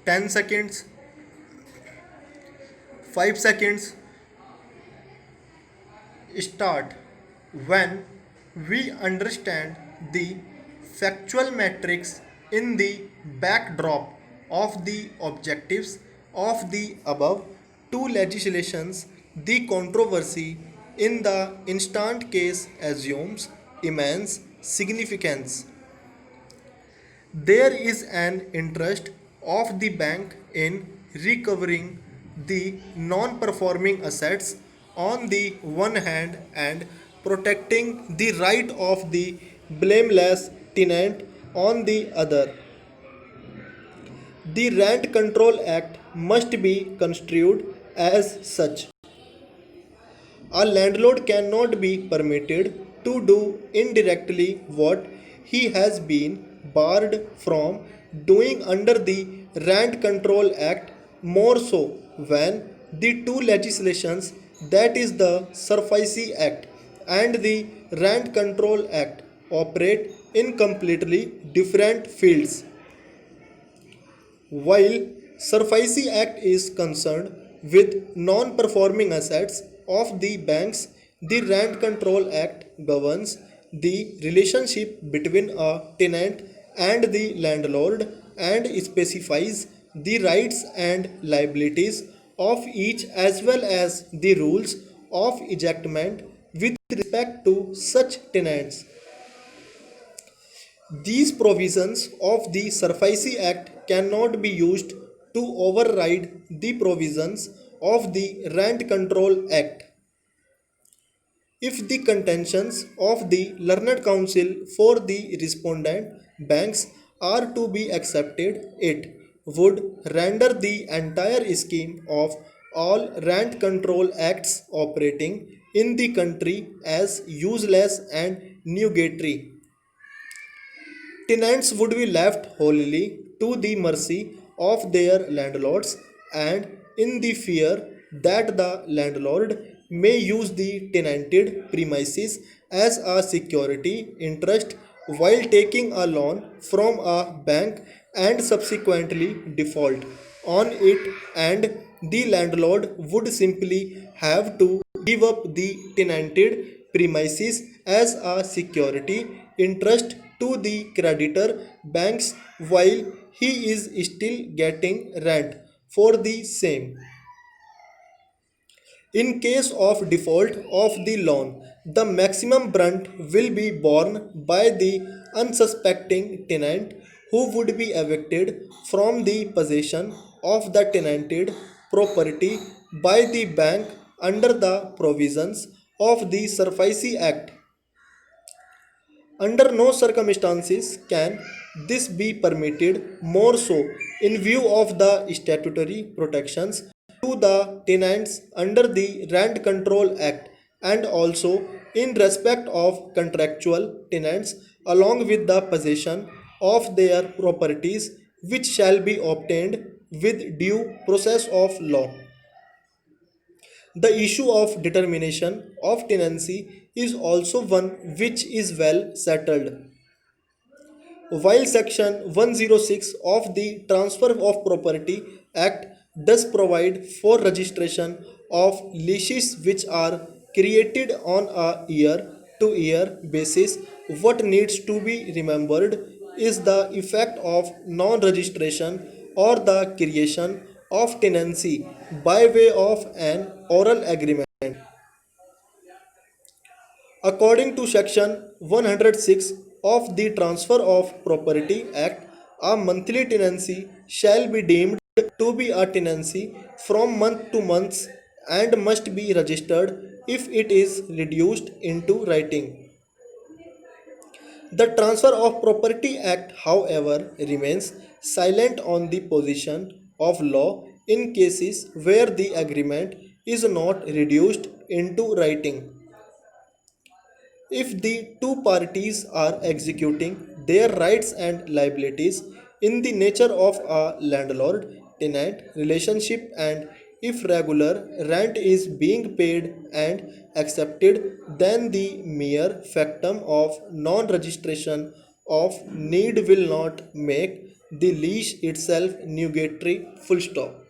10 seconds, 5 seconds, start. When we understand the factual metrics in the backdrop of the objectives of the above two legislations, the controversy in the instant case assumes immense significance. There is an interest of the bank in recovering the non performing assets on the one hand and protecting the right of the blameless tenant on the other. The Rent Control Act must be construed as such. A landlord cannot be permitted to do indirectly what he has been barred from doing under the Rent Control Act, more so when the two legislations, that is the SURFACE Act and the Rent Control Act, operate in completely different fields. While SURFACE Act is concerned with non-performing assets of the banks, the Rent Control Act governs the relationship between a tenant and the landlord and specifies the rights and liabilities of each as well as the rules of ejectment with respect to such tenants. These provisions of the SURFACE Act cannot be used to override the provisions of the Rent Control Act. If the contentions of the Learned Counsel for the respondent banks are to be accepted, it would render the entire scheme of all Rent Control Acts operating in the country as useless and nugatory. Tenants would be left wholly to the mercy of their landlords and in the fear that the landlord may use the tenanted premises as a security interest while taking a loan from a bank and subsequently default on it, and the landlord would simply have to give up the tenanted premises as a security interest to the creditor banks while he is still getting rent for the same. In case of default of the loan, the maximum brunt will be borne by the unsuspecting tenant who would be evicted from the possession of the tenanted property by the bank under the provisions of the SURFACE Act. Under no circumstances can this be permitted, more so in view of the statutory protections to the tenants under the Rent Control Act and also in respect of contractual tenants along with the possession of their properties which shall be obtained with due process of law. The issue of determination of tenancy is also one which is well settled. While Section 106 of the Transfer of Property Act does provide for registration of leases which are created on a year to year basis, what needs to be remembered is the effect of non registration or the creation of tenancy by way of an oral agreement. According to Section 106 of the Transfer of Property Act, a monthly tenancy shall be deemed to be a tenancy from month to month and must be registered if it is reduced into writing. The Transfer of Property Act, however, remains silent on the position of law in cases where the agreement is not reduced into writing. If the two parties are executing their rights and liabilities in the nature of a landlord tenant relationship, and if regular rent is being paid and accepted, then the mere factum of non registration of need will not make the lease itself nugatory full stop.